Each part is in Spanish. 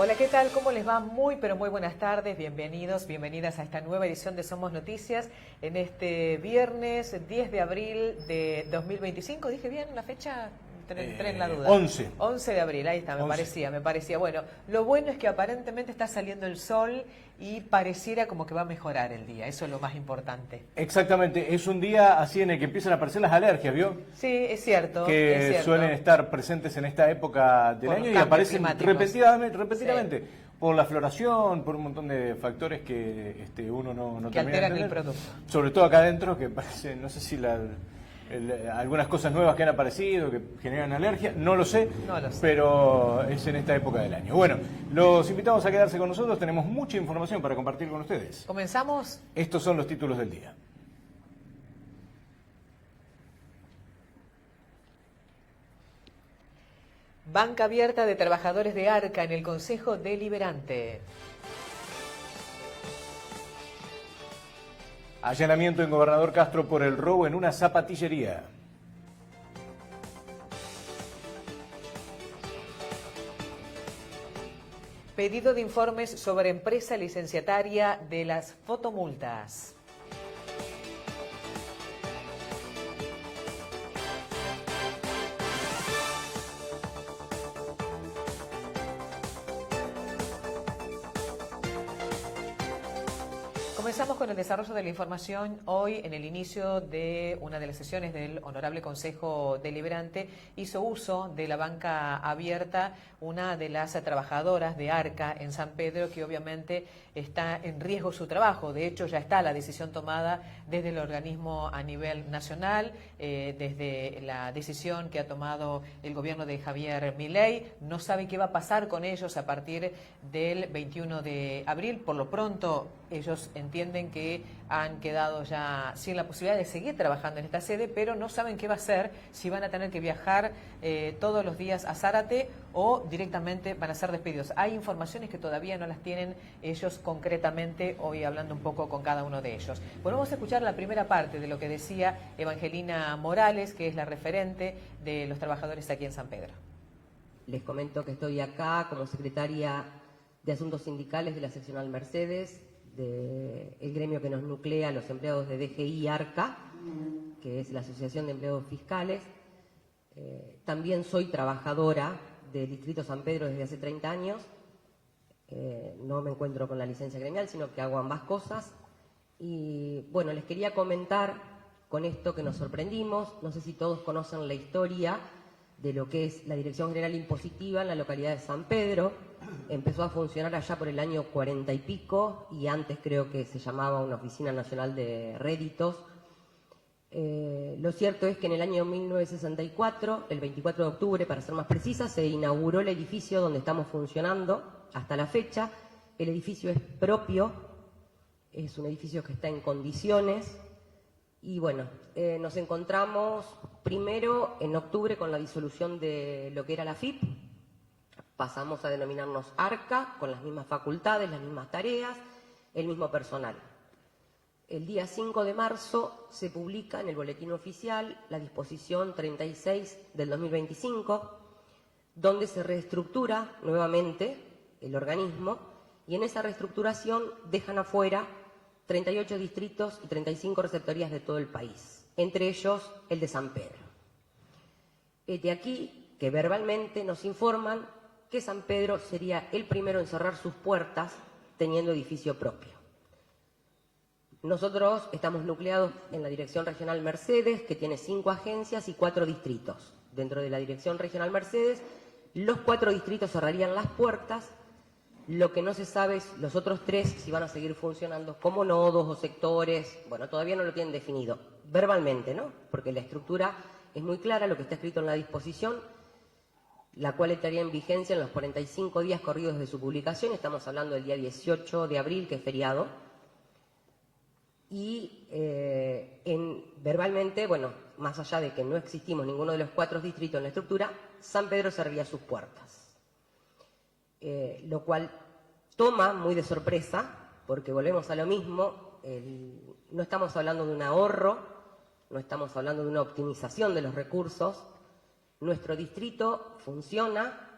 Hola, ¿qué tal? ¿Cómo les va? Muy, pero muy buenas tardes. Bienvenidos, bienvenidas a esta nueva edición de Somos Noticias en este viernes 10 de abril de 2025. ¿Dije bien la fecha? Entré en la duda. 11. 11 de abril, ahí está, me 11. parecía. Bueno, lo bueno es que aparentemente está saliendo el sol y pareciera como que va a mejorar el día. Eso es lo más importante. Exactamente, es un día así en el que empiezan a aparecer las alergias, ¿vio? Sí, es cierto. Que suelen estar presentes en esta época del año y aparecen repentinamente por la floración, por un montón de factores que uno no que termina de alteran el entender. producto. Sobre todo acá adentro, que parece, no sé si algunas cosas nuevas que han aparecido que generan alergia, no lo sé, pero es en esta época del año. Bueno, los invitamos a quedarse con nosotros, tenemos mucha información para compartir con ustedes. ¿Comenzamos? Estos son los títulos del día. Banca abierta de trabajadores de Arca en el Consejo Deliberante. Allanamiento en Gobernador Castro por el robo en una zapatillería. Pedido de informes sobre empresa licenciataria de las fotomultas. Comenzamos con el desarrollo de la información. Hoy, en el inicio de una de las sesiones del Honorable Consejo Deliberante, hizo uso de la banca abierta una de las trabajadoras de Arca en San Pedro, que obviamente está en riesgo su trabajo. De hecho, ya está la decisión tomada desde el organismo a nivel nacional, desde la decisión que ha tomado el gobierno de Javier Milei. No sabe qué va a pasar con ellos a partir del 21 de abril. Por lo pronto, ellos entienden que han quedado ya sin la posibilidad de seguir trabajando en esta sede, pero no saben qué va a hacer, si van a tener que viajar todos los días a Zárate o directamente van a ser despedidos. Hay informaciones que todavía no las tienen ellos concretamente, hoy hablando un poco con cada uno de ellos. Bueno, vamos a escuchar la primera parte de lo que decía Evangelina Morales, que es la referente de los trabajadores aquí en San Pedro. Les comento que estoy acá como secretaria de Asuntos Sindicales de la seccional Mercedes, del gremio que nos nuclea a los empleados de DGI Arca, que es la Asociación de Empleados Fiscales. También soy trabajadora del Distrito San Pedro desde hace 30 años. No me encuentro con la licencia gremial, sino que hago ambas cosas. Y bueno, les quería comentar con esto que nos sorprendimos. No sé si todos conocen la historia de lo que es la Dirección General Impositiva en la localidad de San Pedro. Empezó a funcionar allá por el año 40 y pico, y antes creo que se llamaba una Oficina Nacional de Réditos. Lo cierto es que en el año 1964, el 24 de octubre, para ser más precisa, se inauguró el edificio donde estamos funcionando hasta la fecha. El edificio es propio, es un edificio que está en condiciones. Y bueno, nos encontramos primero en octubre con la disolución de lo que era la FIP. Pasamos a denominarnos Arca, con las mismas facultades, las mismas tareas, el mismo personal. El día 5 de marzo se publica en el Boletín Oficial la disposición 36 del 2025, donde se reestructura nuevamente el organismo, y en esa reestructuración dejan afuera 38 distritos y 35 receptorías de todo el país, entre ellos el de San Pedro. De aquí que verbalmente nos informan que San Pedro sería el primero en cerrar sus puertas teniendo edificio propio. Nosotros estamos nucleados en la Dirección Regional Mercedes, que tiene 5 agencias y 4 distritos. Dentro de la Dirección Regional Mercedes, los 4 distritos cerrarían las puertas. Lo que no se sabe es los otros 3 si van a seguir funcionando como nodos o sectores. Bueno, todavía no lo tienen definido, verbalmente, ¿no? Porque la estructura es muy clara, lo que está escrito en la disposición, la cual estaría en vigencia en los 45 días corridos de su publicación. Estamos hablando del día 18 de abril, que es feriado. Y verbalmente, bueno, más allá de que no existimos ninguno de los 4 distritos en la estructura, San Pedro cerraría sus puertas. Lo cual toma muy de sorpresa, porque volvemos a lo mismo, no estamos hablando de un ahorro, no estamos hablando de una optimización de los recursos. Nuestro distrito funciona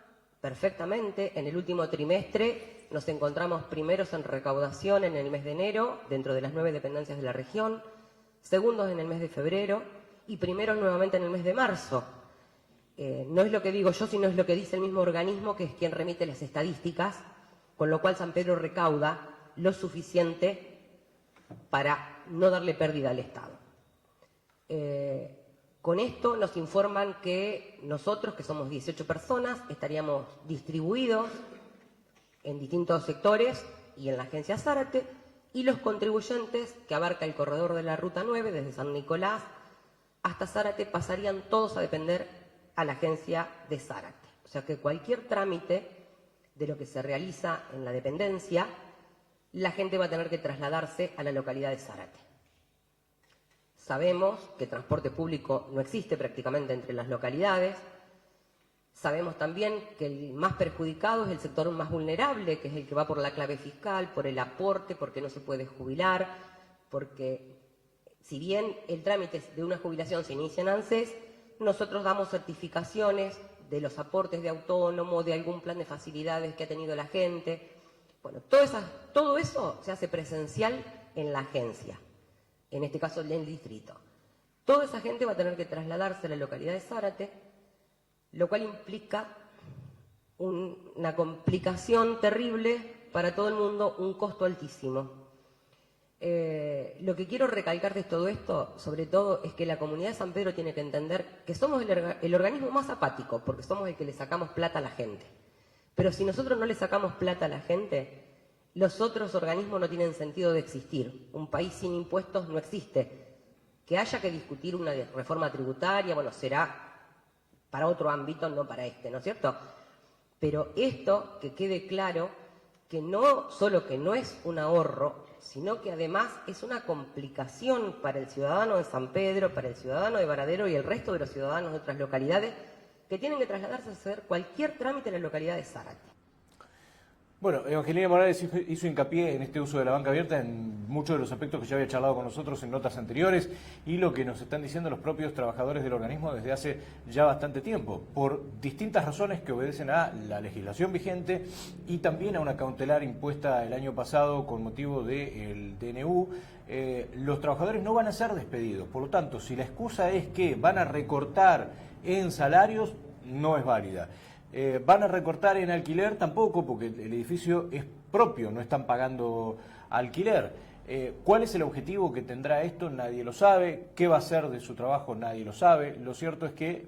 perfectamente. En el último trimestre nos encontramos primeros en recaudación en el mes de enero, dentro de las 9 dependencias de la región, segundos en el mes de febrero y primeros nuevamente en el mes de marzo. No es lo que digo yo, sino es lo que dice el mismo organismo, que es quien remite las estadísticas, con lo cual San Pedro recauda lo suficiente para no darle pérdida al Estado. Con esto nos informan que nosotros, que somos 18 personas, estaríamos distribuidos en distintos sectores y en la agencia Zárate, y los contribuyentes, que abarca el corredor de la Ruta 9, desde San Nicolás hasta Zárate, pasarían todos a depender a la agencia de Zárate. O sea que cualquier trámite de lo que se realiza en la dependencia, la gente va a tener que trasladarse a la localidad de Zárate. Sabemos que transporte público no existe prácticamente entre las localidades. Sabemos también que el más perjudicado es el sector más vulnerable, que es el que va por la clave fiscal, por el aporte, porque no se puede jubilar, porque si bien el trámite de una jubilación se inicia en ANSES, nosotros damos certificaciones de los aportes de autónomo, de algún plan de facilidades que ha tenido la gente. Bueno, todo eso se hace presencial en la agencia, en este caso en el distrito. Toda esa gente va a tener que trasladarse a la localidad de Zárate, lo cual implica una complicación terrible para todo el mundo, un costo altísimo. Lo que quiero recalcar de todo esto, sobre todo, es que la comunidad de San Pedro tiene que entender que somos el organismo más apático, porque somos el que le sacamos plata a la gente. Pero si nosotros no le sacamos plata a la gente, los otros organismos no tienen sentido de existir. Un país sin impuestos no existe. Que haya que discutir una reforma tributaria, bueno, será para otro ámbito, no para este, ¿no es cierto? Pero esto, que quede claro, que no solo que no es un ahorro, sino que además es una complicación para el ciudadano de San Pedro, para el ciudadano de Varadero y el resto de los ciudadanos de otras localidades que tienen que trasladarse a hacer cualquier trámite en la localidad de Zárate. Bueno, Evangelina Morales hizo hincapié en este uso de la banca abierta en muchos de los aspectos que ya había charlado con nosotros en notas anteriores y lo que nos están diciendo los propios trabajadores del organismo desde hace ya bastante tiempo, por distintas razones que obedecen a la legislación vigente y también a una cautelar impuesta el año pasado con motivo del DNU. Los trabajadores no van a ser despedidos, por lo tanto, si la excusa es que van a recortar en salarios, no es válida. ¿Van a recortar en alquiler? Tampoco, porque el edificio es propio, no están pagando alquiler. ¿Cuál es el objetivo que tendrá esto? Nadie lo sabe. ¿Qué va a hacer de su trabajo? Nadie lo sabe. Lo cierto es que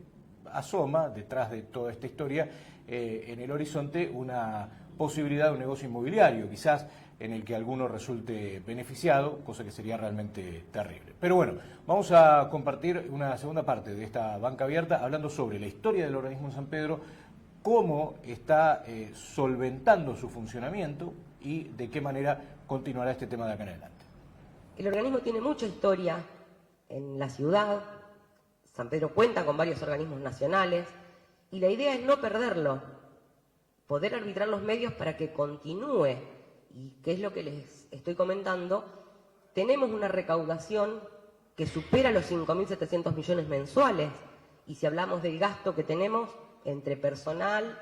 asoma, detrás de toda esta historia, en el horizonte una posibilidad de un negocio inmobiliario, quizás en el que alguno resulte beneficiado, cosa que sería realmente terrible. Pero bueno, vamos a compartir una segunda parte de esta banca abierta, hablando sobre la historia del organismo en San Pedro, cómo está solventando su funcionamiento y de qué manera continuará este tema de acá en adelante. El organismo tiene mucha historia en la ciudad. San Pedro cuenta con varios organismos nacionales y la idea es no perderlo, poder arbitrar los medios para que continúe. Y qué es lo que les estoy comentando, tenemos una recaudación que supera los 5.700 millones mensuales y si hablamos del gasto que tenemos entre personal,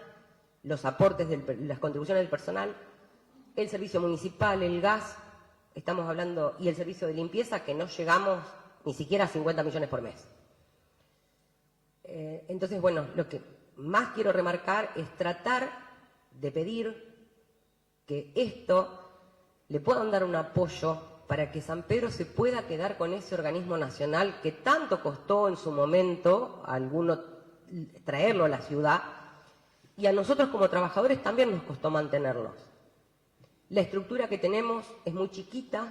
los aportes, las contribuciones del personal, el servicio municipal, el gas, estamos hablando, y el servicio de limpieza, que no llegamos ni siquiera a 50 millones por mes. Entonces, bueno, lo que más quiero remarcar es tratar de pedir que esto le puedan dar un apoyo para que San Pedro se pueda quedar con ese organismo nacional que tanto costó en su momento a alguno traerlo a la ciudad, y a nosotros como trabajadores también nos costó mantenerlos. La estructura que tenemos es muy chiquita.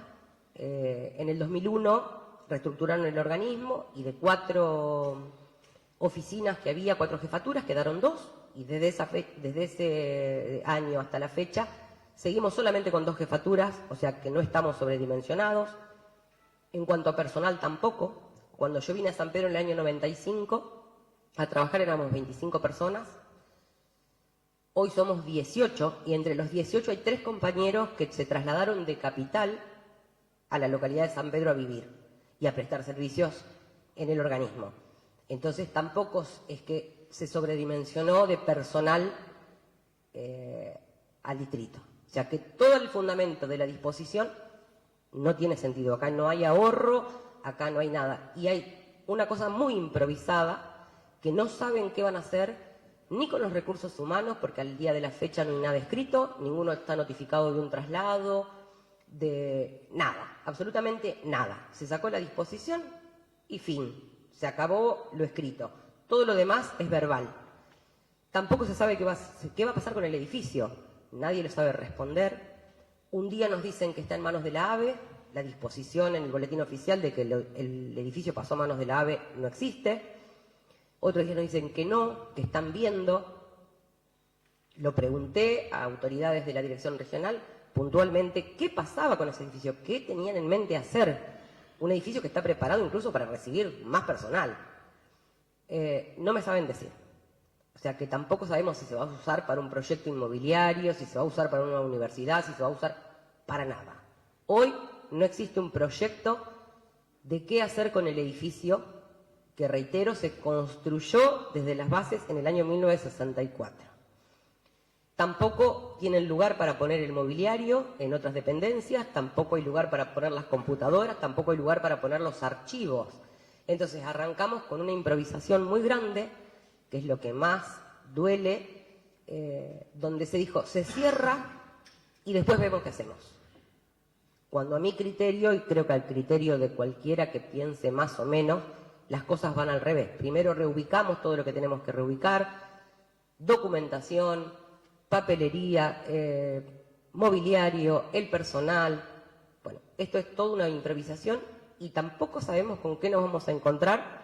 En el 2001 reestructuraron el organismo y de 4 oficinas que había, 4 jefaturas, quedaron 2, y desde ese año hasta la fecha seguimos solamente con 2 jefaturas, o sea que no estamos sobredimensionados. En cuanto a personal tampoco. Cuando yo vine a San Pedro en el año 95, a trabajar éramos 25 personas, hoy somos 18 y entre los 18 hay 3 compañeros que se trasladaron de Capital a la localidad de San Pedro a vivir y a prestar servicios en el organismo. Entonces tampoco es que se sobredimensionó de personal al distrito. O sea que todo el fundamento de la disposición no tiene sentido. Acá no hay ahorro, acá no hay nada. Y hay una cosa muy improvisada que no saben qué van a hacer ni con los recursos humanos, porque al día de la fecha no hay nada escrito, ninguno está notificado de un traslado, de nada, absolutamente nada. Se sacó la disposición y fin. Se acabó lo escrito. Todo lo demás es verbal. Tampoco se sabe qué va a pasar con el edificio. Nadie lo sabe responder. Un día nos dicen que está en manos de la AVE. La disposición en el boletín oficial de que el edificio pasó a manos de la AVE no existe. Otros días nos dicen que no, que están viendo. Lo pregunté a autoridades de la dirección regional puntualmente qué pasaba con ese edificio, qué tenían en mente hacer. Un edificio que está preparado incluso para recibir más personal. No me saben decir. O sea que tampoco sabemos si se va a usar para un proyecto inmobiliario, si se va a usar para una universidad, si se va a usar para nada. Hoy no existe un proyecto de qué hacer con el edificio que, reitero, se construyó desde las bases en el año 1964. Tampoco tienen lugar para poner el mobiliario en otras dependencias, tampoco hay lugar para poner las computadoras, tampoco hay lugar para poner los archivos. Entonces arrancamos con una improvisación muy grande, que es lo que más duele, donde se dijo, se cierra y después vemos qué hacemos. Cuando a mi criterio, y creo que al criterio de cualquiera que piense más o menos, las cosas van al revés. Primero reubicamos todo lo que tenemos que reubicar, documentación, papelería, mobiliario, el personal. Bueno, esto es toda una improvisación y tampoco sabemos con qué nos vamos a encontrar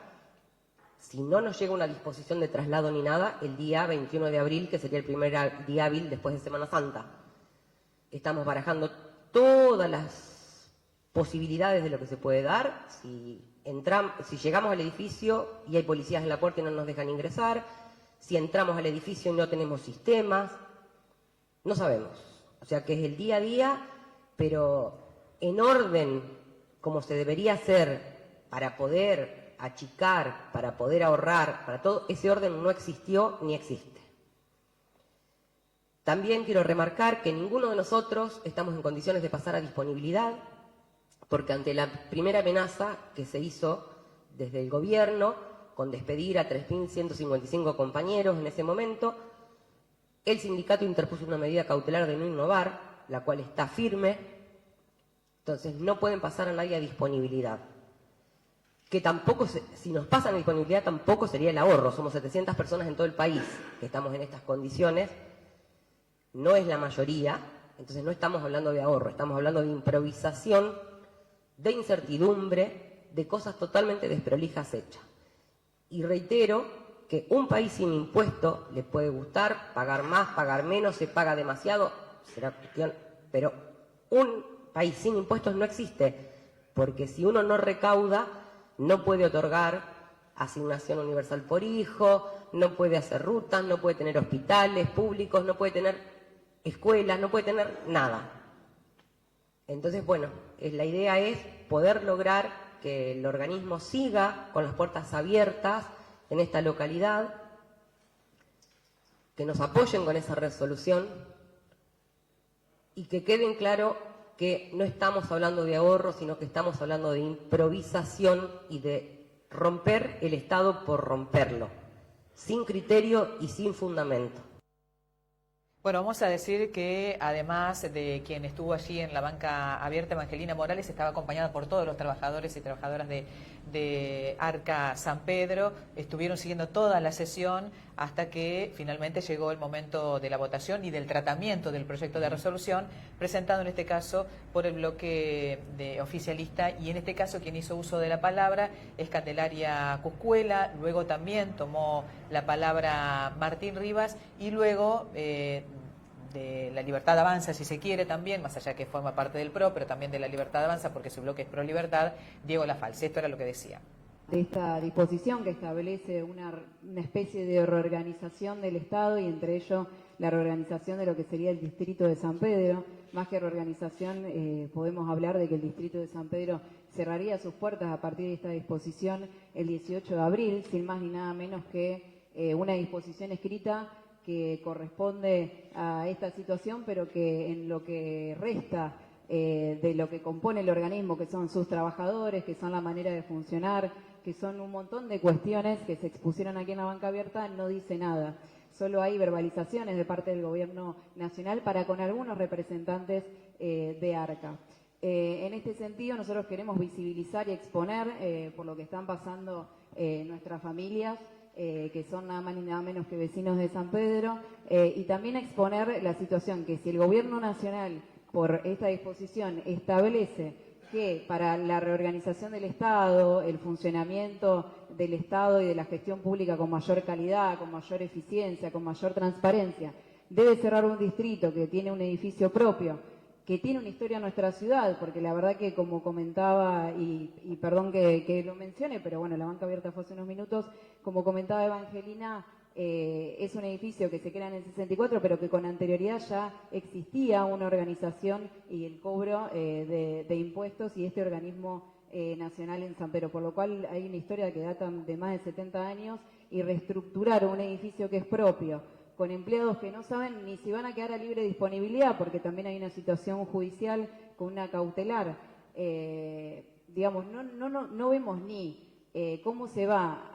si no nos llega una disposición de traslado ni nada el día 21 de abril, que sería el primer día hábil después de Semana Santa. Estamos barajando todas las posibilidades de lo que se puede dar. Si llegamos al edificio y hay policías en la puerta y no nos dejan ingresar, si entramos al edificio y no tenemos sistemas, no sabemos. O sea que es el día a día, pero en orden como se debería hacer para poder achicar, para poder ahorrar, para todo, ese orden no existió ni existe. También quiero remarcar que ninguno de nosotros estamos en condiciones de pasar a disponibilidad, porque ante la primera amenaza que se hizo desde el gobierno, con despedir a 3.155 compañeros en ese momento, el sindicato interpuso una medida cautelar de no innovar, la cual está firme. Entonces no pueden pasar a nadie a disponibilidad. Que tampoco, si nos pasan a disponibilidad, tampoco sería el ahorro. Somos 700 personas en todo el país que estamos en estas condiciones. No es la mayoría, entonces no estamos hablando de ahorro, estamos hablando de improvisación, de incertidumbre, de cosas totalmente desprolijas hechas. Y reitero que un país sin impuesto le puede gustar, pagar más, pagar menos, se paga demasiado, será cuestión, pero un país sin impuestos no existe, porque si uno no recauda, no puede otorgar asignación universal por hijo, no puede hacer rutas, no puede tener hospitales públicos, no puede tener escuelas, no puede tener nada. Entonces, bueno, la idea es poder lograr que el organismo siga con las puertas abiertas en esta localidad, que nos apoyen con esa resolución y que queden claro que no estamos hablando de ahorro, sino que estamos hablando de improvisación y de romper el Estado por romperlo, sin criterio y sin fundamento. Bueno, vamos a decir que además de quien estuvo allí en la banca abierta, Evangelina Morales, estaba acompañada por todos los trabajadores y trabajadoras de Arca San Pedro. Estuvieron siguiendo toda la sesión hasta que finalmente llegó el momento de la votación y del tratamiento del proyecto de resolución, presentado en este caso por el bloque de oficialista, y en este caso quien hizo uso de la palabra es Candelaria Cuscuela, luego también tomó la palabra Martín Rivas y luego de La Libertad Avanza, si se quiere también, más allá que forma parte del PRO, pero también de La Libertad Avanza porque su bloque es Pro Libertad, Diego Lafalce. Esto era lo que decía. De esta disposición que establece una especie de reorganización del Estado y entre ello la reorganización de lo que sería el distrito de San Pedro. Más que reorganización, podemos hablar de que el distrito de San Pedro cerraría sus puertas a partir de esta disposición el 18 de abril, sin más ni nada menos que una disposición escrita que corresponde a esta situación, pero que en lo que resta de lo que compone el organismo, que son sus trabajadores, que son la manera de funcionar, que son un montón de cuestiones que se expusieron aquí en la banca abierta, no dice nada. Solo hay verbalizaciones de parte del Gobierno Nacional para con algunos representantes de ARCA. En este sentido, nosotros queremos visibilizar y exponer por lo que están pasando nuestras familias, que son nada más ni nada menos que vecinos de San Pedro, y también exponer la situación que si el Gobierno Nacional, por esta disposición, establece que para la reorganización del Estado, el funcionamiento del Estado y de la gestión pública con mayor calidad, con mayor eficiencia, con mayor transparencia, debe cerrar un distrito que tiene un edificio propio, que tiene una historia en nuestra ciudad, porque la verdad que como comentaba, y perdón que lo mencione, pero bueno, la banca abierta fue hace unos minutos, como comentaba Evangelina, es un edificio que se crea en el 64, pero que con anterioridad ya existía una organización y el cobro de impuestos y este organismo nacional en San Pedro, por lo cual hay una historia que data de más de 70 años y reestructurar un edificio que es propio, con empleados que no saben ni si van a quedar a libre disponibilidad, porque también hay una situación judicial con una cautelar. Digamos, no vemos ni cómo se va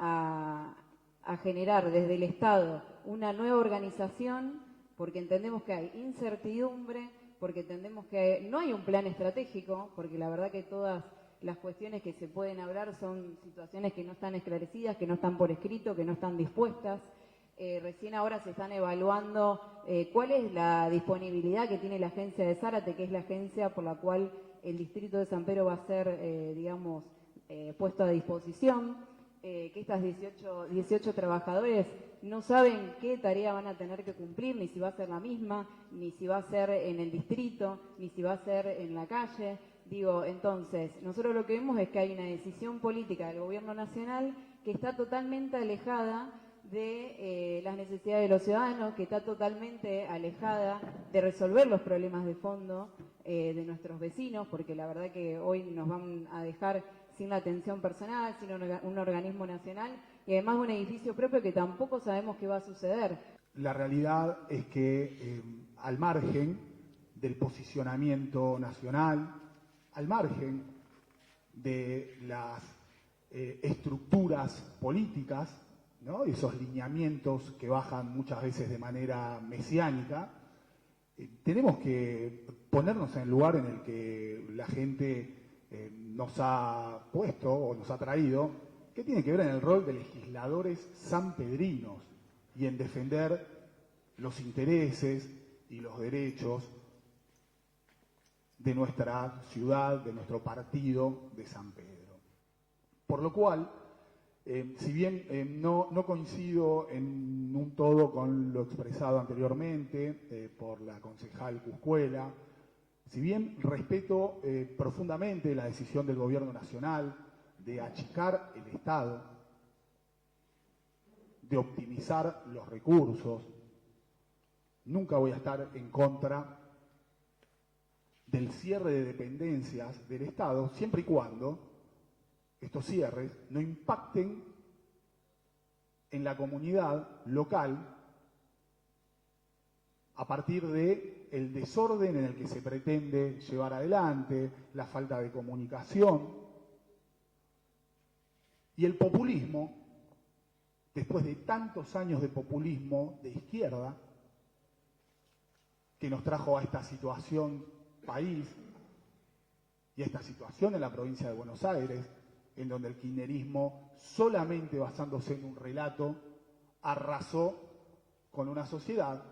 a generar desde el Estado una nueva organización, porque entendemos que hay incertidumbre, porque entendemos que no hay un plan estratégico, porque la verdad que todas las cuestiones que se pueden hablar son situaciones que no están esclarecidas, que no están por escrito, que no están dispuestas. Recién ahora se están evaluando cuál es la disponibilidad que tiene la agencia de Zárate, que es la agencia por la cual el distrito de San Pedro va a ser, digamos, puesto a disposición, que estas 18 trabajadores no saben qué tarea van a tener que cumplir, ni si va a ser la misma, ni si va a ser en el distrito, ni si va a ser en la calle. Digo, entonces, nosotros lo que vemos es que hay una decisión política del Gobierno Nacional que está totalmente alejada de las necesidades de los ciudadanos, que está totalmente alejada de resolver los problemas de fondo de nuestros vecinos, porque la verdad que hoy nos van a dejar sin la atención personal, sin un organismo nacional y además un edificio propio que tampoco sabemos qué va a suceder. La realidad es que al margen del posicionamiento nacional, al margen de las estructuras políticas, ¿no? Esos lineamientos que bajan muchas veces de manera mesiánica, tenemos que ponernos en el lugar en el que la gente nos ha puesto o nos ha traído, que tiene que ver en el rol de legisladores sanpedrinos y en defender los intereses y los derechos de nuestra ciudad, de nuestro partido de San Pedro. Por lo cual, si bien no coincido en un todo con lo expresado anteriormente por la concejal Cuscuela, si bien respeto profundamente la decisión del Gobierno Nacional de achicar el Estado, de optimizar los recursos, nunca voy a estar en contra del cierre de dependencias del Estado, siempre y cuando estos cierres no impacten en la comunidad local a partir de el desorden en el que se pretende llevar adelante, la falta de comunicación y el populismo, después de tantos años de populismo de izquierda, que nos trajo a esta situación país y a esta situación en la provincia de Buenos Aires, en donde el kirchnerismo, solamente basándose en un relato, arrasó con una sociedad.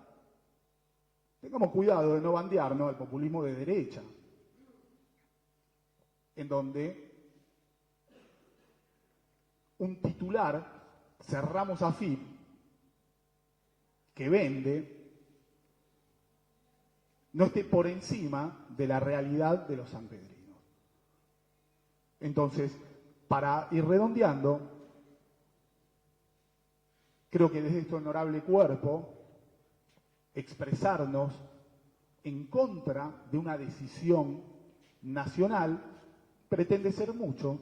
Tengamos cuidado de no bandearnos al populismo de derecha, en donde un titular, cerramos AFIP, que vende, no esté por encima de la realidad de los sanpedrinos. Entonces, para ir redondeando, creo que desde este honorable cuerpo, expresarnos en contra de una decisión nacional pretende ser mucho,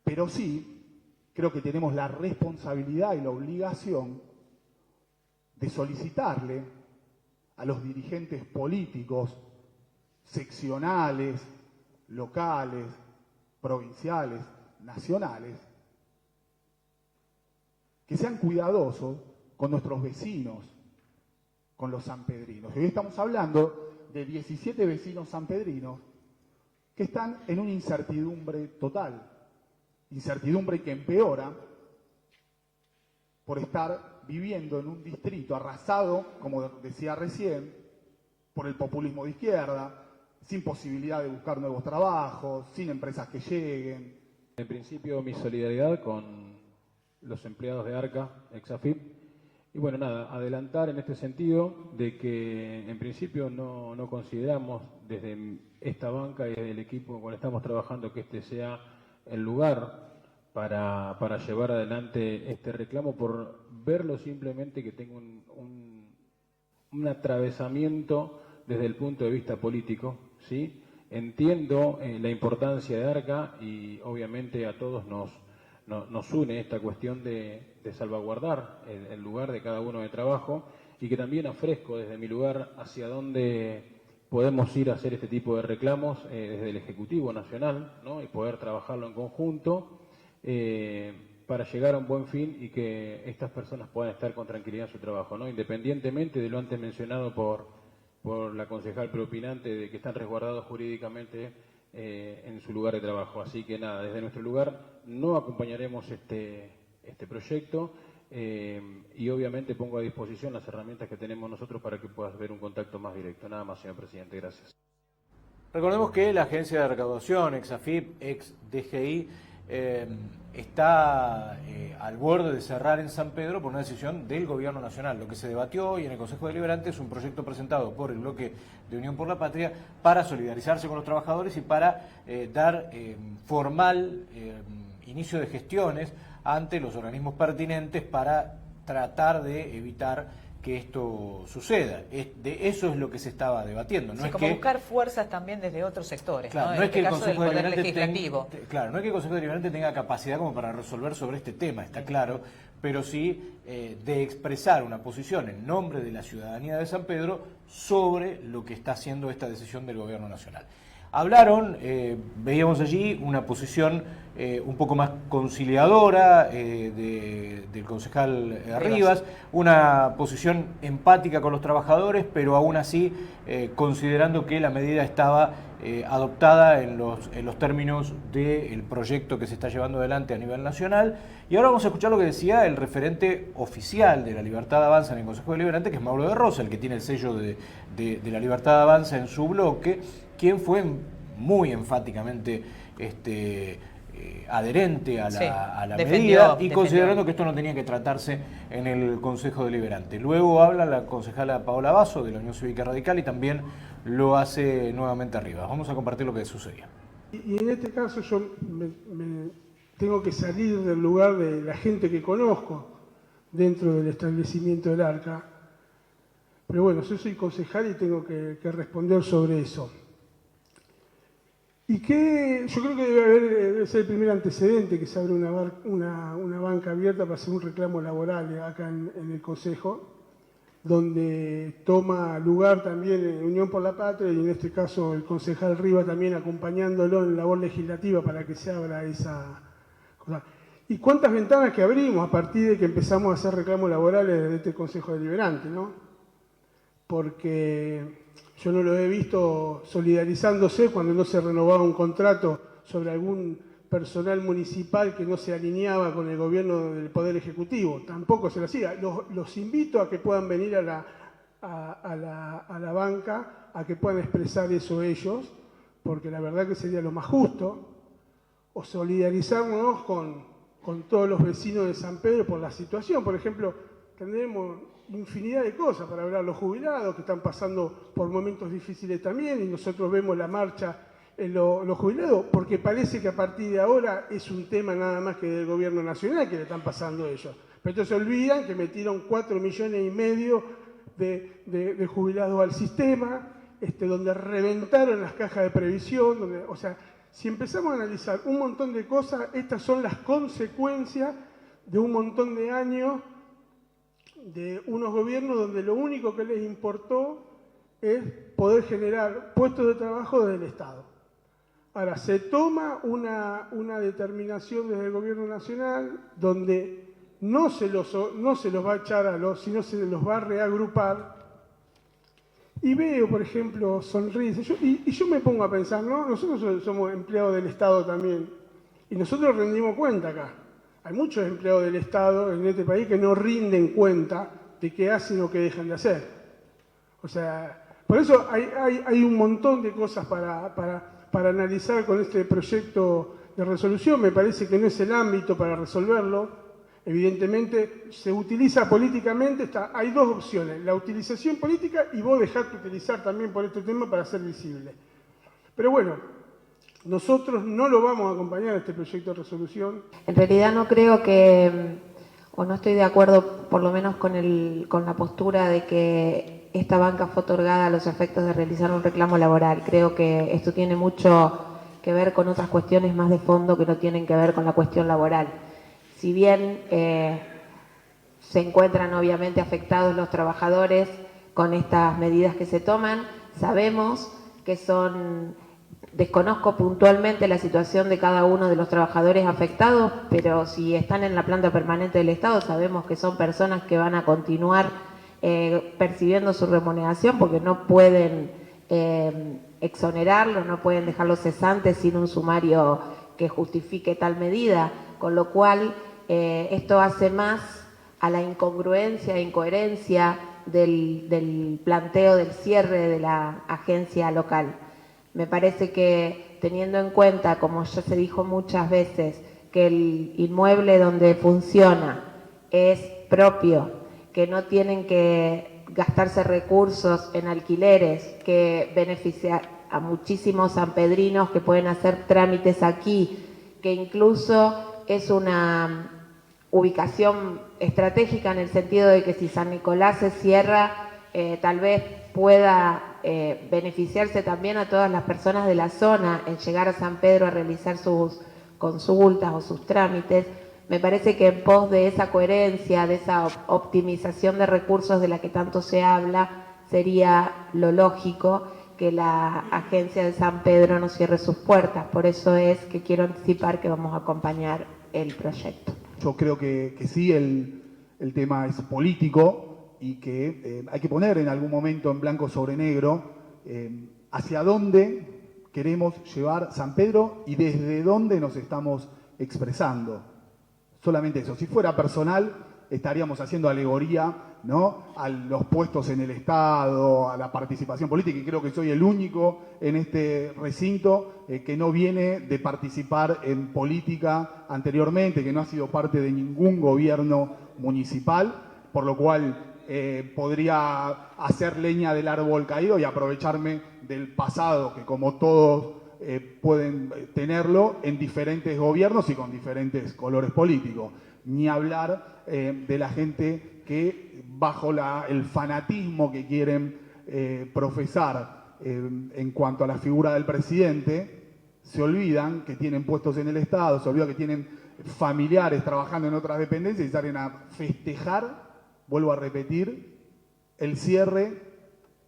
pero sí creo que tenemos la responsabilidad y la obligación de solicitarle a los dirigentes políticos, seccionales, locales, provinciales, nacionales, que sean cuidadosos con nuestros vecinos, con los sanpedrinos. Hoy estamos hablando de 17 vecinos sanpedrinos que están en una incertidumbre total, incertidumbre que empeora por estar viviendo en un distrito arrasado, como decía recién, por el populismo de izquierda, sin posibilidad de buscar nuevos trabajos, sin empresas que lleguen. En principio, mi solidaridad con los empleados de ARCA, ex-AFIP, y bueno, nada, adelantar en este sentido de que en principio no consideramos desde esta banca y desde el equipo con el que estamos trabajando que este sea el lugar para llevar adelante este reclamo, por verlo simplemente que tenga un atravesamiento desde el punto de vista político, ¿sí? Entiendo la importancia de ARCA y obviamente a todos nos une esta cuestión de salvaguardar el lugar de cada uno de trabajo, y que también ofrezco desde mi lugar hacia dónde podemos ir a hacer este tipo de reclamos desde el Ejecutivo Nacional, ¿no? Y poder trabajarlo en conjunto para llegar a un buen fin y que estas personas puedan estar con tranquilidad en su trabajo, ¿no? Independientemente de lo antes mencionado por la concejal preopinante de que están resguardados jurídicamente en su lugar de trabajo. Así que nada, desde nuestro lugar no acompañaremos este proyecto y obviamente pongo a disposición las herramientas que tenemos nosotros para que puedas ver un contacto más directo. Nada más, señor presidente. Gracias. Recordemos que la agencia de recaudación, ex-AFIP, ex-DGI, está al borde de cerrar en San Pedro por una decisión del Gobierno Nacional. Lo que se debatió hoy en el Consejo Deliberante es un proyecto presentado por el bloque de Unión por la Patria para solidarizarse con los trabajadores y para dar formal inicio de gestiones ante los organismos pertinentes para tratar de evitar que esto suceda. De eso es lo que se estaba debatiendo. No sí, es como que buscar fuerzas también desde otros sectores, claro, ¿no? No es que el caso Consejo Deliberante Legislativo. no es que el Consejo Deliberante tenga capacidad como para resolver sobre este tema, está claro, pero sí de expresar una posición en nombre de la ciudadanía de San Pedro sobre lo que está haciendo esta decisión del Gobierno Nacional. Hablaron, veíamos allí una posición un poco más conciliadora del concejal Rivas, una posición empática con los trabajadores, pero aún así considerando que la medida estaba adoptada en los términos del proyecto que se está llevando adelante a nivel nacional. Y ahora vamos a escuchar lo que decía el referente oficial de la Libertad Avanza en el Consejo Deliberante, que es Mauro de Rosa, el que tiene el sello de la Libertad Avanza en su bloque, quien fue muy enfáticamente adherente a la medida y considerando que esto no tenía que tratarse en el Consejo Deliberante. Luego habla la concejala Paola Basso de la Unión Cívica Radical y también lo hace nuevamente Rivas. Vamos a compartir lo que sucedía. Y en este caso yo me tengo que salir del lugar de la gente que conozco dentro del establecimiento del ARCA, pero bueno, yo soy concejal y tengo que responder sobre eso. Y que yo creo que debe ser el primer antecedente que se abre una banca abierta para hacer un reclamo laboral acá en el Consejo, donde toma lugar también Unión por la Patria y en este caso el concejal Rivas también acompañándolo en labor legislativa para que se abra esa cosa. Y cuántas ventanas que abrimos a partir de que empezamos a hacer reclamos laborales desde este Consejo Deliberante, ¿no? Porque yo no lo he visto solidarizándose cuando no se renovaba un contrato sobre algún personal municipal que no se alineaba con el gobierno del Poder Ejecutivo. Tampoco se lo hacía. Los invito a que puedan venir a la banca, a que puedan expresar eso ellos, porque la verdad que sería lo más justo, o solidarizarnos con todos los vecinos de San Pedro por la situación. Por ejemplo, tendremos infinidad de cosas para hablar, los jubilados que están pasando por momentos difíciles también, y nosotros vemos la marcha en los jubilados, porque parece que a partir de ahora es un tema nada más que del gobierno nacional que le están pasando ellos. Pero entonces se olvidan que metieron 4,5 millones de jubilados al sistema, donde reventaron las cajas de previsión, o sea, si empezamos a analizar un montón de cosas, estas son las consecuencias de un montón de años de unos gobiernos donde lo único que les importó es poder generar puestos de trabajo desde el Estado. Ahora, se toma una determinación desde el gobierno nacional donde no se los va a echar sino se los va a reagrupar. Y veo, por ejemplo, sonrisas. Y yo me pongo a pensar, ¿no? Nosotros somos empleados del Estado también. Y nosotros rendimos cuenta acá. Hay muchos empleados del Estado en este país que no rinden cuenta de qué hacen o qué dejan de hacer. O sea, por eso hay un montón de cosas para analizar con este proyecto de resolución. Me parece que no es el ámbito para resolverlo. Evidentemente se utiliza políticamente, hay dos opciones, la utilización política y vos dejarte utilizar también por este tema para ser visible. Pero bueno, nosotros no lo vamos a acompañar a este proyecto de resolución. En realidad no creo que, o no estoy de acuerdo por lo menos con la postura de que esta banca fue otorgada a los efectos de realizar un reclamo laboral. Creo que esto tiene mucho que ver con otras cuestiones más de fondo que no tienen que ver con la cuestión laboral. Si bien se encuentran obviamente afectados los trabajadores con estas medidas que se toman, sabemos que desconozco puntualmente la situación de cada uno de los trabajadores afectados, pero si están en la planta permanente del Estado, sabemos que son personas que van a continuar percibiendo su remuneración porque no pueden exonerarlos, no pueden dejarlos cesantes sin un sumario que justifique tal medida, con lo cual esto hace más a la incongruencia e incoherencia del planteo del cierre de la agencia local. Me parece que teniendo en cuenta, como ya se dijo muchas veces, que el inmueble donde funciona es propio, que no tienen que gastarse recursos en alquileres, que beneficia a muchísimos sanpedrinos que pueden hacer trámites aquí, que incluso es una ubicación estratégica en el sentido de que si San Nicolás se cierra, tal vez pueda beneficiarse también a todas las personas de la zona en llegar a San Pedro a realizar sus consultas o sus trámites. Me parece que en pos de esa coherencia, de esa optimización de recursos de la que tanto se habla, sería lo lógico que la agencia de San Pedro no cierre sus puertas. Por eso es que quiero anticipar que vamos a acompañar el proyecto. Yo creo que sí, el tema es político y que hay que poner en algún momento en blanco sobre negro hacia dónde queremos llevar San Pedro y desde dónde nos estamos expresando. Solamente eso. Si fuera personal, estaríamos haciendo alegoría, ¿no?, a los puestos en el Estado, a la participación política, y creo que soy el único en este recinto que no viene de participar en política anteriormente, que no ha sido parte de ningún gobierno municipal, por lo cual podría hacer leña del árbol caído y aprovecharme del pasado, que como todos pueden tenerlo en diferentes gobiernos y con diferentes colores políticos. Ni hablar de la gente que bajo el fanatismo que quieren profesar en cuanto a la figura del presidente, se olvidan que tienen puestos en el Estado, se olvidan que tienen familiares trabajando en otras dependencias y salen a festejar, vuelvo a repetir, el cierre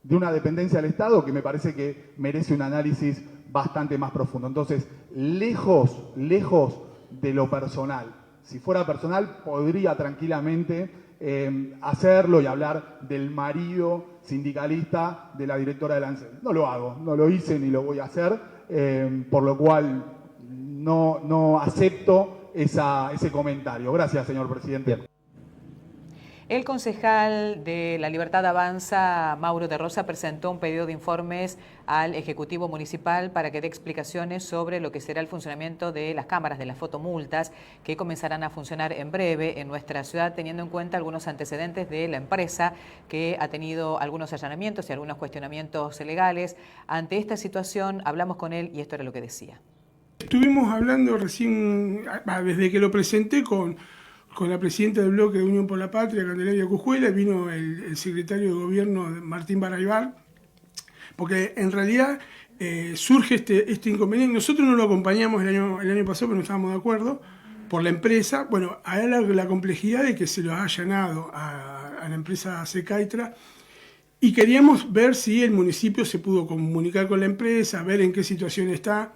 de una dependencia del Estado que me parece que merece un análisis bastante más profundo. Entonces, lejos de lo personal. Si fuera personal, podría tranquilamente hacerlo y hablar del marido sindicalista de la directora de la ANSES. No lo hago, no lo hice ni lo voy a hacer, por lo cual no acepto ese comentario. Gracias, señor presidente. El concejal de La Libertad Avanza, Mauro de Rosa, presentó un pedido de informes al Ejecutivo Municipal para que dé explicaciones sobre lo que será el funcionamiento de las cámaras de las fotomultas que comenzarán a funcionar en breve en nuestra ciudad, teniendo en cuenta algunos antecedentes de la empresa que ha tenido algunos allanamientos y algunos cuestionamientos legales. Ante esta situación hablamos con él y esto era lo que decía. Estuvimos hablando recién, desde que lo presenté, con la presidenta del bloque de Unión por la Patria, Candelaria Coscuela, vino el secretario de Gobierno, Martín Baraybar, porque en realidad surge este inconveniente. Nosotros no lo acompañamos el año pasado, pero no estábamos de acuerdo, por la empresa. Bueno, hay la complejidad de que se lo ha allanado a a la empresa Secaitra, y queríamos ver si el municipio se pudo comunicar con la empresa, ver en qué situación está.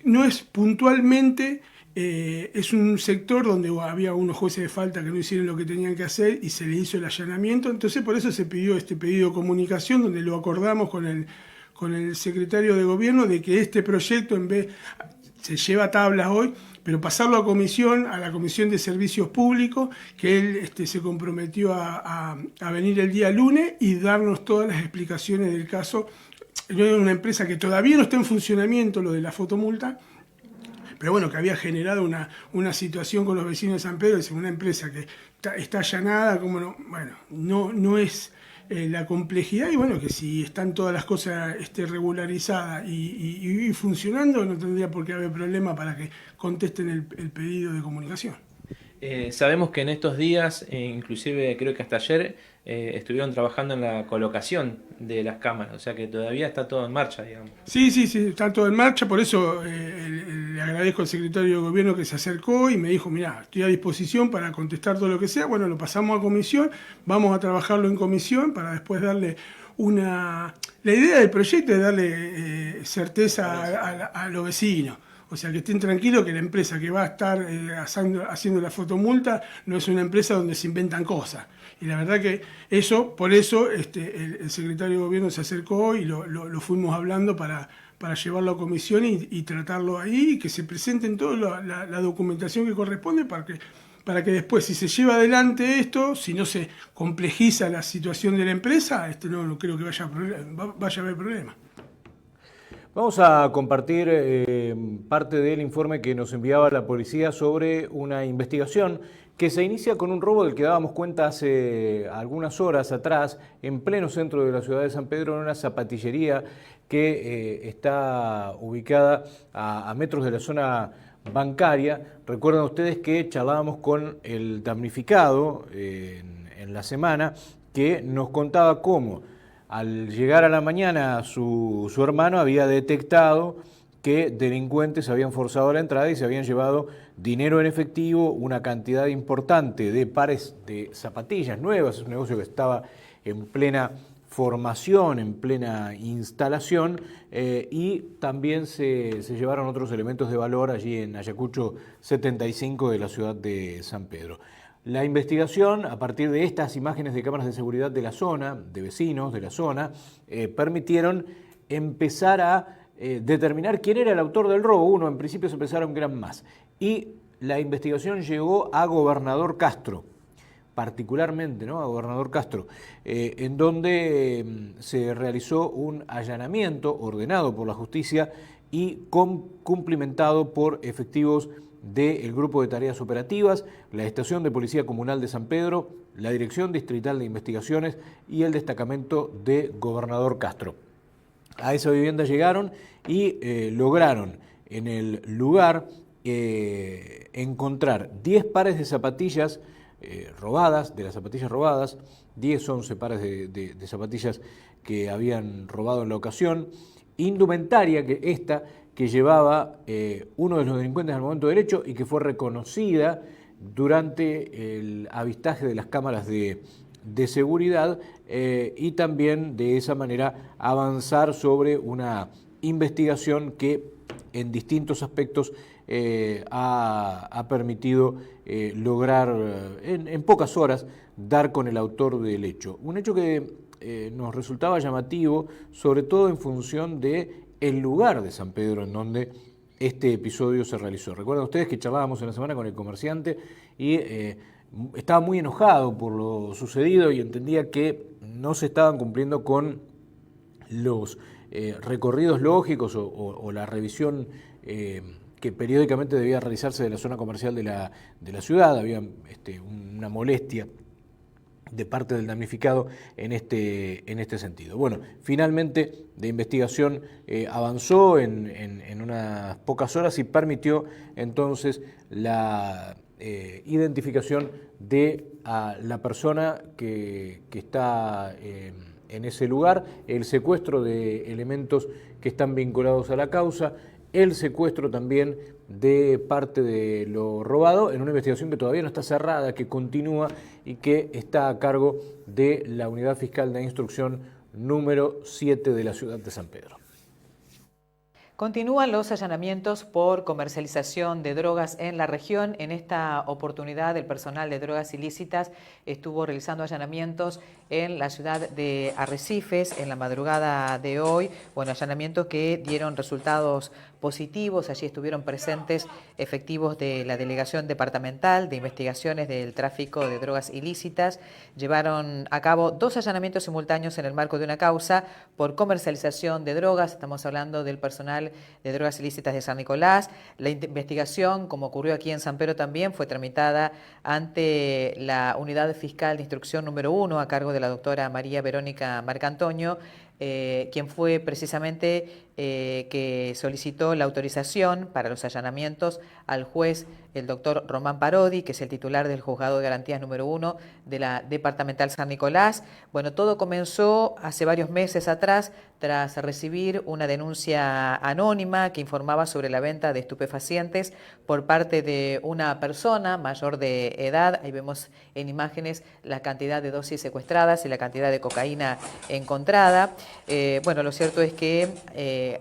No es puntualmente, es un sector donde había unos jueces de falta que no hicieron lo que tenían que hacer y se le hizo el allanamiento, entonces por eso se pidió este pedido de comunicación, donde lo acordamos con el secretario de gobierno de que este proyecto, en vez, se lleva a tablas hoy, pero pasarlo a la Comisión de Servicios Públicos, que él se comprometió a venir el día lunes y darnos todas las explicaciones del caso. Yo era una empresa que todavía no está en funcionamiento, lo de la fotomulta, pero bueno, que había generado una situación con los vecinos de San Pedro, es una empresa que está allanada, como no, bueno, no es la complejidad, y bueno, que si están todas las cosas regularizadas y funcionando, no tendría por qué haber problema para que contesten el pedido de comunicación. Sabemos que en estos días, inclusive creo que hasta ayer, estuvieron trabajando en la colocación de las cámaras, o sea que todavía está todo en marcha, digamos. Sí, está todo en marcha, por eso le agradezco al secretario de gobierno que se acercó y me dijo, mirá, estoy a disposición para contestar todo lo que sea. Bueno, lo pasamos a comisión, vamos a trabajarlo en comisión para después darle la idea del proyecto es darle certeza a los vecinos. O sea, que estén tranquilos que la empresa que va a estar haciendo la fotomulta no es una empresa donde se inventan cosas. Y la verdad que por eso el secretario de gobierno se acercó y lo fuimos hablando para llevarlo a comisión y tratarlo ahí, y que se presenten toda la documentación que corresponde para que después, si se lleva adelante esto, si no se complejiza la situación de la empresa, no creo que vaya a haber problema. Vamos a compartir parte del informe que nos enviaba la policía sobre una investigación que se inicia con un robo del que dábamos cuenta hace algunas horas atrás, en pleno centro de la ciudad de San Pedro, en una zapatillería que está ubicada a metros de la zona bancaria. Recuerdan ustedes que charlábamos con el damnificado en la semana, que nos contaba cómo al llegar a la mañana su hermano había detectado que delincuentes habían forzado la entrada y se habían llevado dinero en efectivo, una cantidad importante de pares de zapatillas nuevas. Es un negocio que estaba en plena formación, en plena instalación, y también se llevaron otros elementos de valor allí en Ayacucho 75 de la ciudad de San Pedro. La investigación, a partir de estas imágenes de cámaras de seguridad de la zona, de vecinos de la zona, permitieron empezar a determinar quién era el autor del robo. En principio se pensaron que eran más. Y la investigación llegó a Gobernador Castro, particularmente, ¿no?, a Gobernador Castro, en donde se realizó un allanamiento ordenado por la justicia y cumplimentado por efectivos del Grupo de Tareas Operativas, la Estación de Policía Comunal de San Pedro, la Dirección Distrital de Investigaciones y el Destacamento de Gobernador Castro. A esa vivienda llegaron y lograron en el lugar encontrar 10 pares de zapatillas robadas, 10, 11 pares de zapatillas que habían robado en la ocasión, indumentaria que llevaba uno de los delincuentes al momento del hecho y que fue reconocida durante el avistaje de las cámaras de seguridad, y también de esa manera avanzar sobre una investigación que en distintos aspectos ha permitido lograr en pocas horas dar con el autor del hecho. Un hecho que nos resultaba llamativo, sobre todo en función de el lugar de San Pedro en donde este episodio se realizó. Recuerdan ustedes que charlábamos en la semana con el comerciante y estaba muy enojado por lo sucedido y entendía que no se estaban cumpliendo con los recorridos lógicos o la revisión que periódicamente debía realizarse de la zona comercial de la ciudad. Había una molestia de parte del damnificado en este sentido. Bueno, finalmente la investigación avanzó en unas pocas horas y permitió entonces la identificación de la persona que está en ese lugar, el secuestro de elementos que están vinculados a la causa el secuestro también de parte de lo robado en una investigación que todavía no está cerrada, que continúa y que está a cargo de la Unidad Fiscal de Instrucción número 7 de la ciudad de San Pedro. Continúan los allanamientos por comercialización de drogas en la región. En esta oportunidad, el personal de drogas ilícitas estuvo realizando allanamientos en la ciudad de Arrecifes en la madrugada de hoy. Bueno, allanamientos que dieron resultados positivos. Allí estuvieron presentes efectivos de la Delegación Departamental de Investigaciones del Tráfico de Drogas Ilícitas. Llevaron a cabo 2 allanamientos simultáneos en el marco de una causa por comercialización de drogas. Estamos hablando del personal de drogas ilícitas de San Nicolás. La investigación, como ocurrió aquí en San Pedro también, fue tramitada ante la Unidad Fiscal de Instrucción número 1 a cargo de la doctora María Verónica Marcantonio, quien fue precisamente que solicitó la autorización para los allanamientos al juez, el doctor Román Parodi, que es el titular del Juzgado de Garantías número 1 de la Departamental San Nicolás. Bueno, todo comenzó hace varios meses atrás, tras recibir una denuncia anónima que informaba sobre la venta de estupefacientes por parte de una persona mayor de edad. Ahí vemos en imágenes la cantidad de dosis secuestradas y la cantidad de cocaína encontrada. Bueno, lo cierto es que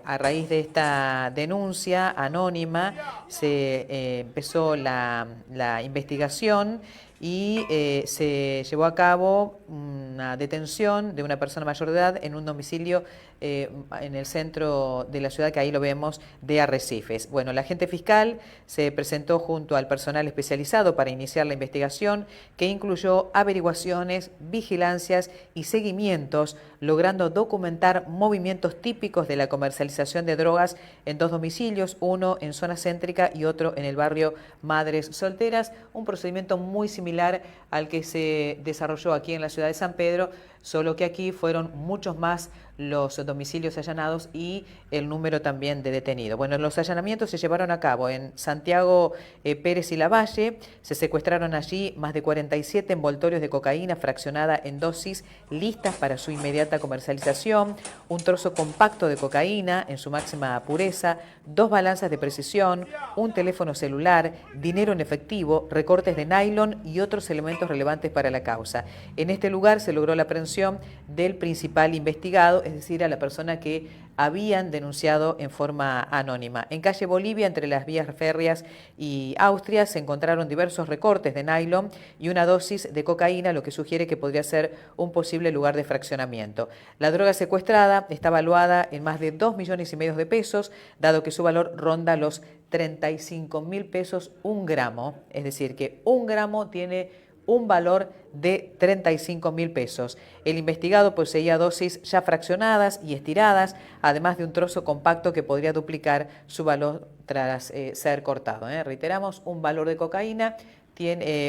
a raíz de esta denuncia anónima se empezó la investigación y se llevó a cabo una detención de una persona mayor de edad en un domicilio en el centro de la ciudad, que ahí lo vemos, de Arrecifes. Bueno, la agente fiscal se presentó junto al personal especializado para iniciar la investigación, que incluyó averiguaciones, vigilancias y seguimientos, logrando documentar movimientos típicos de la comercialización de drogas en 2 domicilios, uno en zona céntrica y otro en el barrio Madres Solteras, un procedimiento muy similar al que se desarrolló aquí en la ciudad de San Pedro, solo que aquí fueron muchos más los domicilios allanados y el número también de detenidos. Bueno, los allanamientos se llevaron a cabo en Santiago Pérez y Lavalle. Se secuestraron allí más de 47 envoltorios de cocaína fraccionada en dosis listas para su inmediata comercialización, un trozo compacto de cocaína en su máxima pureza, 2 balanzas de precisión, un teléfono celular, dinero en efectivo, recortes de nylon y otros elementos relevantes para la causa. En este lugar se logró la aprehensión del principal investigado, es decir, a la persona que habían denunciado en forma anónima. En calle Bolivia, entre las vías férreas y Austria, se encontraron diversos recortes de nylon y una dosis de cocaína, lo que sugiere que podría ser un posible lugar de fraccionamiento. La droga secuestrada está valuada en más de 2,5 millones de pesos, dado que su valor ronda los 35.000 pesos un gramo, es decir, que un gramo tiene un valor de 35.000 pesos. El investigado poseía dosis ya fraccionadas y estiradas, además de un trozo compacto que podría duplicar su valor tras ser cortado. Reiteramos, un valor de cocaína,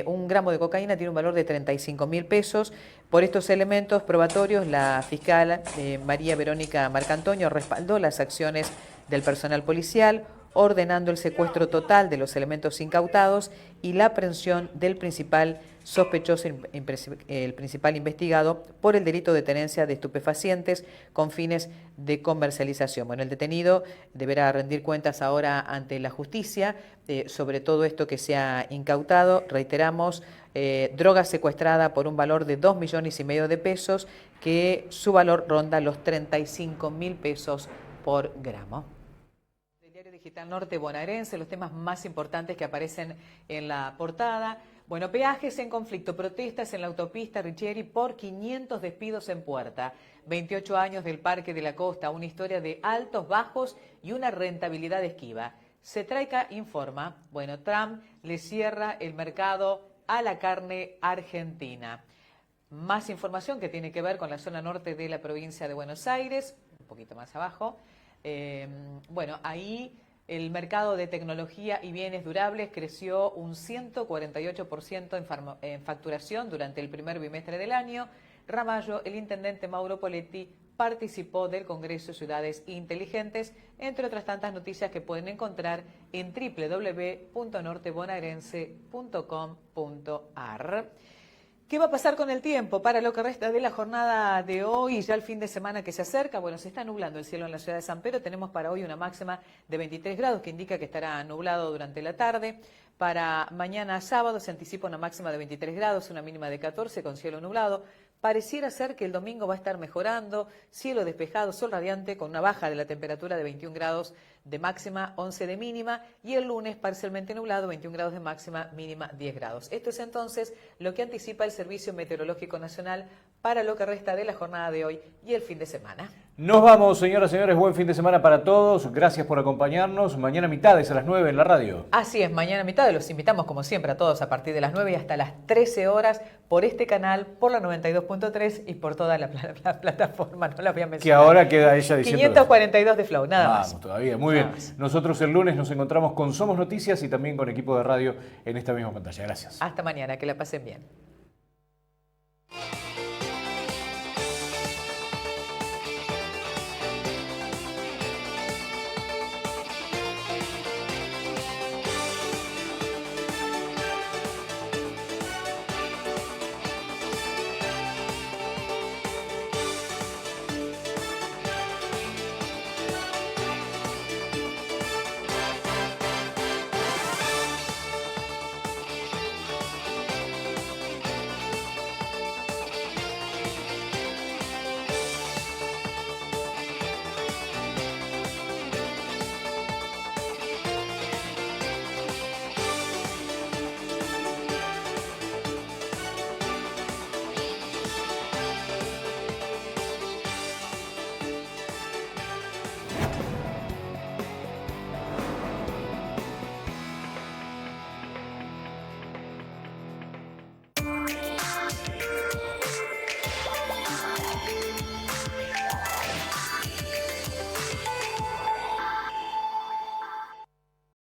un gramo de cocaína tiene un valor de 35.000 pesos. Por estos elementos probatorios, la fiscal María Verónica Marcantonio respaldó las acciones del personal policial, ordenando el secuestro total de los elementos incautados y la aprehensión del principal sospechoso, el principal investigado por el delito de tenencia de estupefacientes con fines de comercialización. Bueno, el detenido deberá rendir cuentas ahora ante la justicia sobre todo esto que se ha incautado. Reiteramos, droga secuestrada por un valor de 2,5 millones de pesos, que su valor ronda los 35.000 pesos por gramo. Digital Norte Bonaerense, los temas más importantes que aparecen en la portada. Bueno, peajes en conflicto, protestas en la autopista Richieri por 500 despidos en puerta. 28 años del Parque de la Costa, una historia de altos, bajos y una rentabilidad esquiva. Cetraica informa, bueno, Trump le cierra el mercado a la carne argentina. Más información que tiene que ver con la zona norte de la provincia de Buenos Aires, un poquito más abajo. Bueno, ahí el mercado de tecnología y bienes durables creció un 148% en facturación durante el primer bimestre del año. Ramallo, el intendente Mauro Poletti, participó del Congreso Ciudades Inteligentes, entre otras tantas noticias que pueden encontrar en www.nortebonaerense.com.ar. ¿Qué va a pasar con el tiempo para lo que resta de la jornada de hoy y ya el fin de semana que se acerca? Bueno, se está nublando el cielo en la ciudad de San Pedro. Tenemos para hoy una máxima de 23 grados que indica que estará nublado durante la tarde. Para mañana sábado se anticipa una máxima de 23 grados, una mínima de 14 con cielo nublado. Pareciera ser que el domingo va a estar mejorando, cielo despejado, sol radiante con una baja de la temperatura de 21 grados de máxima, 11 de mínima, y el lunes parcialmente nublado, 21 grados de máxima, mínima 10 grados. Esto es entonces lo que anticipa el Servicio Meteorológico Nacional para lo que resta de la jornada de hoy y el fin de semana. Nos vamos, señoras y señores, buen fin de semana para todos, gracias por acompañarnos, mañana mitades a las 9 en la radio. Así es, mañana mitades, los invitamos como siempre a todos a partir de las 9 y hasta las 13 horas por este canal, por la 92.3 y por toda la plataforma, no la voy a mencionar. Que ahora queda ella diciendo... 542 de Flow, nada más. Vamos, todavía, muy bien. Nosotros el lunes nos encontramos con Somos Noticias y también con equipo de radio en esta misma pantalla. Gracias. Hasta mañana, que la pasen bien.